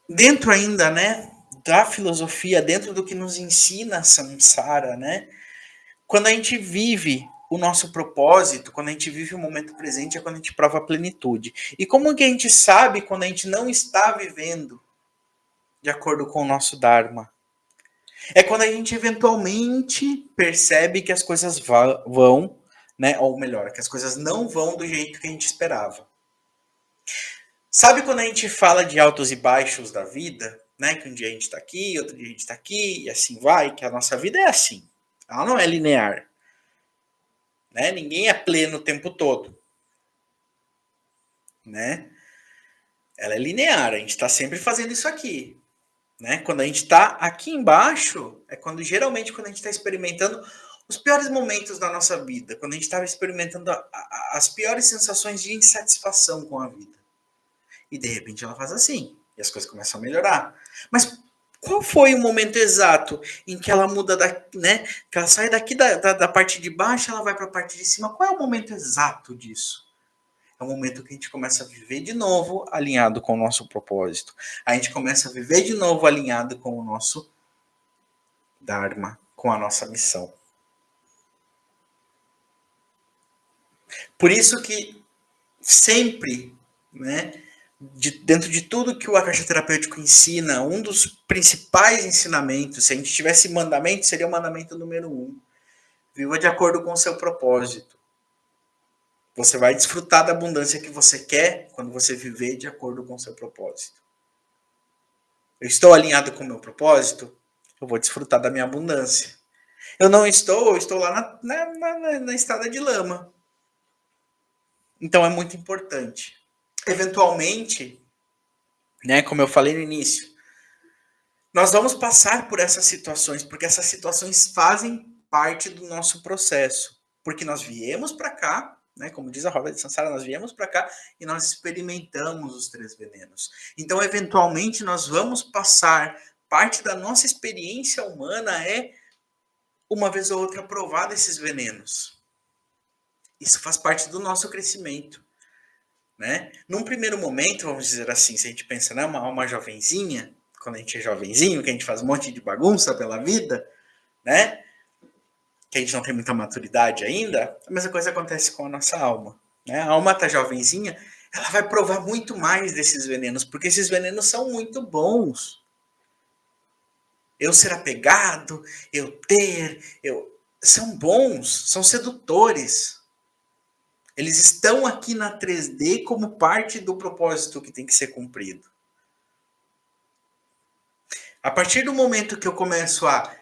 dentro ainda, né, da filosofia, dentro do que nos ensina a samsara, né? Quando a gente vive o nosso propósito, quando a gente vive o momento presente, é quando a gente prova a plenitude. E como que a gente sabe quando a gente não está vivendo de acordo com o nosso Dharma? É quando a gente eventualmente percebe que as coisas vão, né? Ou melhor, que as coisas não vão do jeito que a gente esperava. Sabe quando a gente fala de altos e baixos da vida, né? Que um dia a gente está aqui, outro dia a gente está aqui, e assim vai, que a nossa vida é assim. Ela não é linear, né? Ninguém é pleno o tempo todo, né? Ela é linear, a gente está sempre fazendo isso aqui, né? Quando a gente está aqui embaixo, é quando geralmente quando a gente está experimentando os piores momentos da nossa vida, quando a gente estava experimentando as piores sensações de insatisfação com a vida. E de repente ela faz assim, e as coisas começam a melhorar. Mas qual foi o momento exato em que ela muda né? Que ela sai daqui da parte de baixo, ela vai para a parte de cima? Qual é o momento exato disso? É o momento que a gente começa a viver de novo alinhado com o nosso propósito. A gente começa a viver de novo alinhado com o nosso Dharma, com a nossa missão. Por isso que sempre, né, dentro de tudo que o Akasha Terapêutico ensina, um dos principais ensinamentos, se a gente tivesse mandamento, seria o mandamento número 1. Viva de acordo com o seu propósito. Você vai desfrutar da abundância que você quer quando você viver de acordo com o seu propósito. Eu estou alinhado com o meu propósito, eu vou desfrutar da minha abundância. Eu não estou, eu estou lá na estrada de lama. Então é muito importante. Eventualmente, né, como eu falei no início, nós vamos passar por essas situações, porque essas situações fazem parte do nosso processo. Porque nós viemos para cá, né, como diz a roda de Sansara, nós viemos para cá e nós experimentamos os 3 venenos. Então, eventualmente, nós vamos passar, parte da nossa experiência humana é, uma vez ou outra, provar desses venenos. Isso faz parte do nosso crescimento. Né? Num primeiro momento, vamos dizer assim, se a gente pensa, né, uma jovenzinha, quando a gente é jovenzinho, que a gente faz um monte de bagunça pela vida, né? Que a gente não tem muita maturidade ainda, a mesma coisa acontece com a nossa alma. Né? A alma tá jovenzinha, ela vai provar muito mais desses venenos, porque esses venenos são muito bons. Eu ser apegado, eu ter, são bons, são sedutores. Eles estão aqui na 3D como parte do propósito que tem que ser cumprido. A partir do momento que eu começo a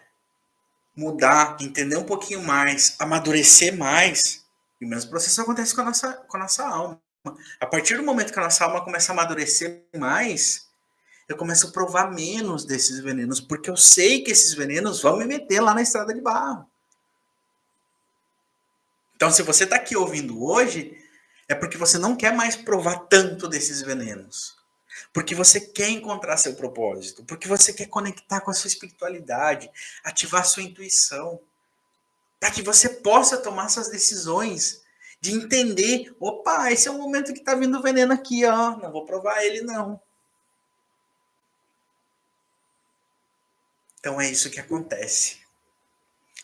mudar, entender um pouquinho mais, amadurecer mais, e o mesmo processo acontece com a nossa alma. A partir do momento que a nossa alma começa a amadurecer mais, eu começo a provar menos desses venenos, porque eu sei que esses venenos vão me meter lá na estrada de barro. Então, se você está aqui ouvindo hoje, é porque você não quer mais provar tanto desses venenos. Porque você quer encontrar seu propósito, porque você quer conectar com a sua espiritualidade, ativar a sua intuição, para que você possa tomar suas decisões de entender, opa, esse é o momento que está vindo o veneno aqui, ó, não vou provar ele não. Então é isso que acontece.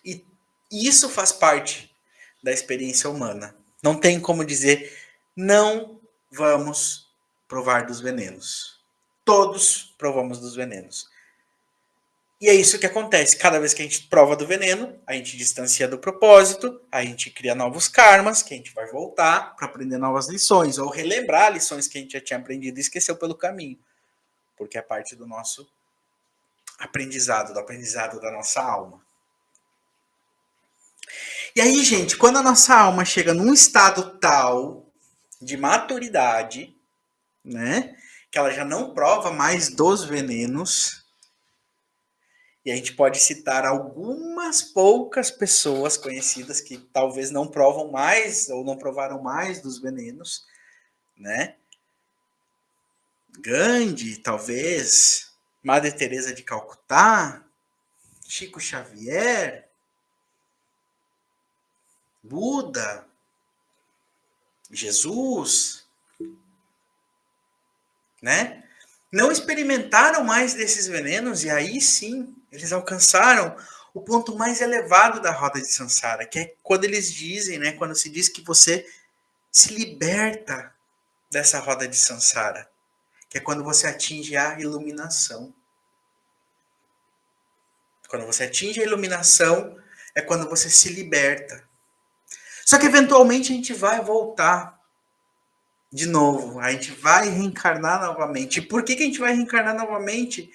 E isso faz parte da experiência humana. Não tem como dizer não vamos provar dos venenos. Todos provamos dos venenos. E é isso que acontece. Cada vez que a gente prova do veneno, a gente distancia do propósito, a gente cria novos karmas, que a gente vai voltar para aprender novas lições, ou relembrar lições que a gente já tinha aprendido e esqueceu pelo caminho. Porque é parte do nosso aprendizado, do aprendizado da nossa alma. E aí, gente, quando a nossa alma chega num estado tal de maturidade, né, que ela já não prova mais dos venenos, e a gente pode citar algumas poucas pessoas conhecidas que talvez não provam mais ou não provaram mais dos venenos, né? Gandhi, talvez, Madre Teresa de Calcutá, Chico Xavier, Buda, Jesus, né? não experimentaram mais desses venenos e aí sim eles alcançaram o ponto mais elevado da roda de Sansara, que é quando eles dizem, né, quando se diz que você se liberta dessa roda de Sansara, que é quando você atinge a iluminação. Quando você atinge a iluminação é quando você se liberta. Só que eventualmente a gente vai voltar de novo, a gente vai reencarnar novamente. E por que a gente vai reencarnar novamente?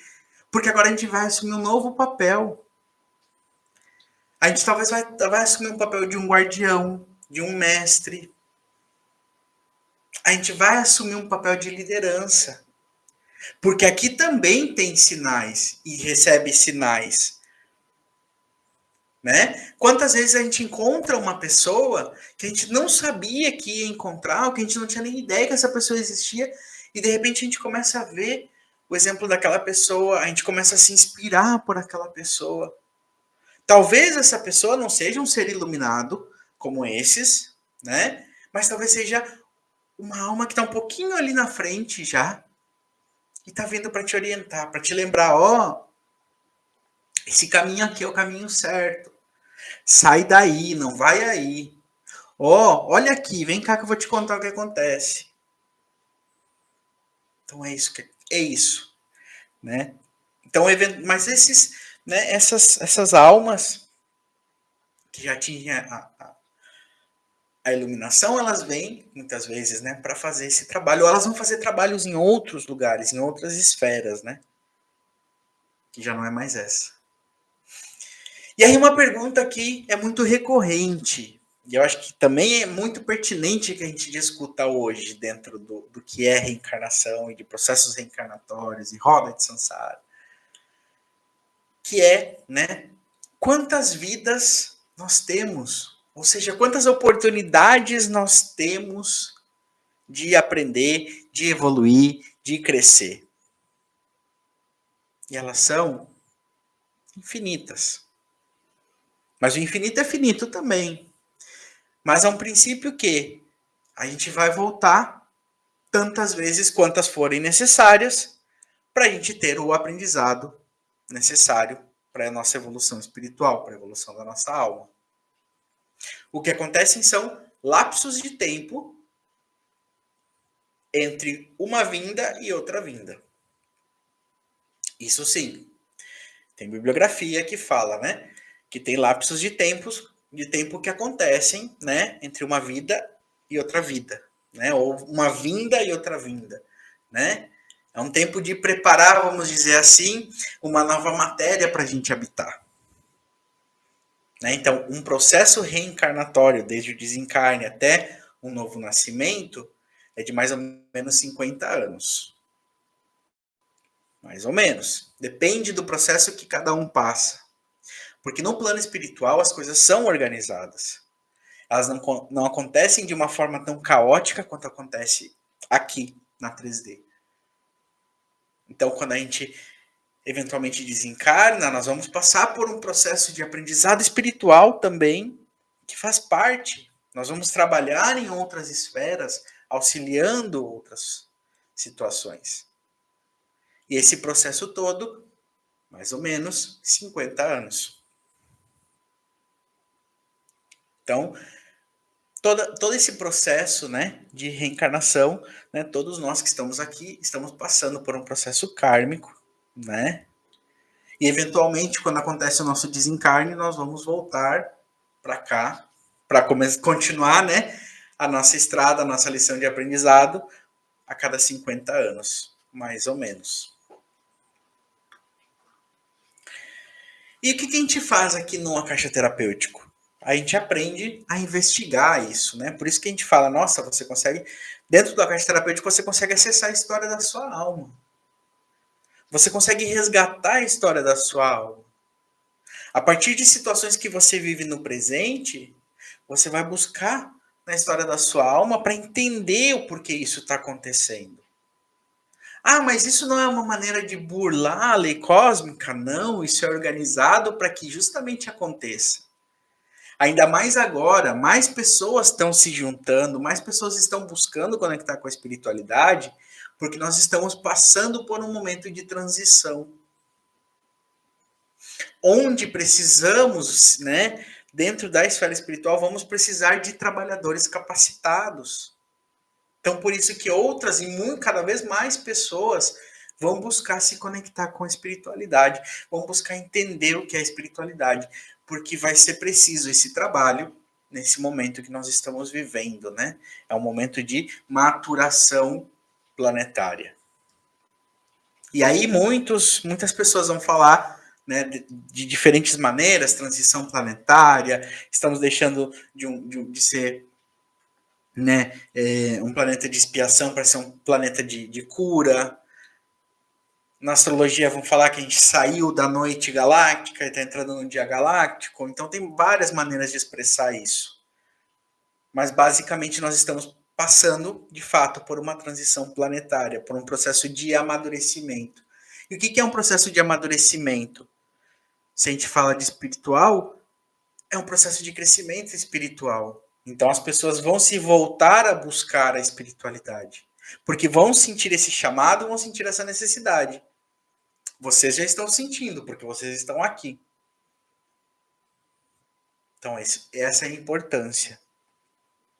Porque agora a gente vai assumir um novo papel. A gente talvez vai assumir um papel de um guardião, de um mestre. A gente vai assumir um papel de liderança. Porque aqui também tem sinais e recebe sinais. Né? Quantas vezes a gente encontra uma pessoa que a gente não sabia que ia encontrar, ou que a gente não tinha nem ideia que essa pessoa existia, e de repente a gente começa a ver o exemplo daquela pessoa, a gente começa a se inspirar por aquela pessoa. Talvez essa pessoa não seja um ser iluminado como esses, né? Mas talvez seja uma alma que está um pouquinho ali na frente já e está vindo para te orientar, para te lembrar, ó, esse caminho aqui é o caminho certo. Sai daí, não vai aí. Ó, olha aqui, vem cá que eu vou te contar o que acontece. Então é isso, é isso, né? Então, mas essas almas que já tinham a iluminação, elas vêm muitas vezes, né, para fazer esse trabalho. Ou elas vão fazer trabalhos em outros lugares, em outras esferas, né? Que já não é mais essa. E aí uma pergunta que é muito recorrente, e eu acho que também é muito pertinente que a gente discuta hoje dentro do que é reencarnação e de processos reencarnatórios e roda de Sansara, que é, né, quantas vidas nós temos? Ou seja, quantas oportunidades nós temos de aprender, de evoluir, de crescer? E elas são infinitas. Mas o infinito é finito também. Mas é um princípio que a gente vai voltar tantas vezes quantas forem necessárias para a gente ter o aprendizado necessário para a nossa evolução espiritual, para a evolução da nossa alma. O que acontece são lapsos de tempo entre uma vinda e outra vinda. Isso sim. Tem bibliografia que fala, né, que tem lapsos de tempo que acontecem, né, entre uma vida e outra vida, né, ou uma vinda e outra vinda, né? É um tempo de preparar, vamos dizer assim, uma nova matéria para a gente habitar. Né? Então, um processo reencarnatório, desde o desencarne até um novo nascimento, é de mais ou menos 50 anos. Mais ou menos. Depende do processo que cada um passa. Porque no plano espiritual as coisas são organizadas. Elas não acontecem de uma forma tão caótica quanto acontece aqui na 3D. Então, quando a gente eventualmente desencarna, nós vamos passar por um processo de aprendizado espiritual também, que faz parte. Nós vamos trabalhar em outras esferas, auxiliando outras situações. E esse processo todo, mais ou menos 50 anos. Então, todo esse processo, né, de reencarnação, né, todos nós que estamos aqui, estamos passando por um processo kármico, né? E eventualmente, quando acontece o nosso desencarne, nós vamos voltar para cá, para continuar, né, a nossa estrada, a nossa lição de aprendizado a cada 50 anos, mais ou menos. E o que a gente faz aqui no Akasha Terapêutico? A gente aprende a investigar isso, né? Por isso que a gente fala, nossa, você consegue, dentro do Akasha Terapêutico, você consegue acessar a história da sua alma. Você consegue resgatar a história da sua alma. A partir de situações que você vive no presente, você vai buscar na história da sua alma para entender o porquê isso está acontecendo. Ah, mas isso não é uma maneira de burlar a lei cósmica? Não, isso é organizado para que justamente aconteça. Ainda mais agora, mais pessoas estão se juntando, mais pessoas estão buscando conectar com a espiritualidade, porque nós estamos passando por um momento de transição, onde precisamos, né, dentro da esfera espiritual, vamos precisar de trabalhadores capacitados. Então, por isso que outras e cada vez mais pessoas vão buscar se conectar com a espiritualidade, vão buscar entender o que é a espiritualidade, porque vai ser preciso esse trabalho nesse momento que nós estamos vivendo, né? É um momento de maturação planetária. E aí muitas pessoas vão falar, né, de diferentes maneiras, transição planetária, estamos deixando de ser, né, um planeta de expiação para ser um planeta de cura. Na astrologia vão falar que a gente saiu da noite galáctica e está entrando no dia galáctico. Então tem várias maneiras de expressar isso. Mas basicamente nós estamos passando, de fato, por uma transição planetária, por um processo de amadurecimento. E o que é um processo de amadurecimento? Se a gente fala de espiritual, é um processo de crescimento espiritual. Então as pessoas vão se voltar a buscar a espiritualidade, porque vão sentir esse chamado, vão sentir essa necessidade. Vocês já estão sentindo, porque vocês estão aqui. Então essa é a importância.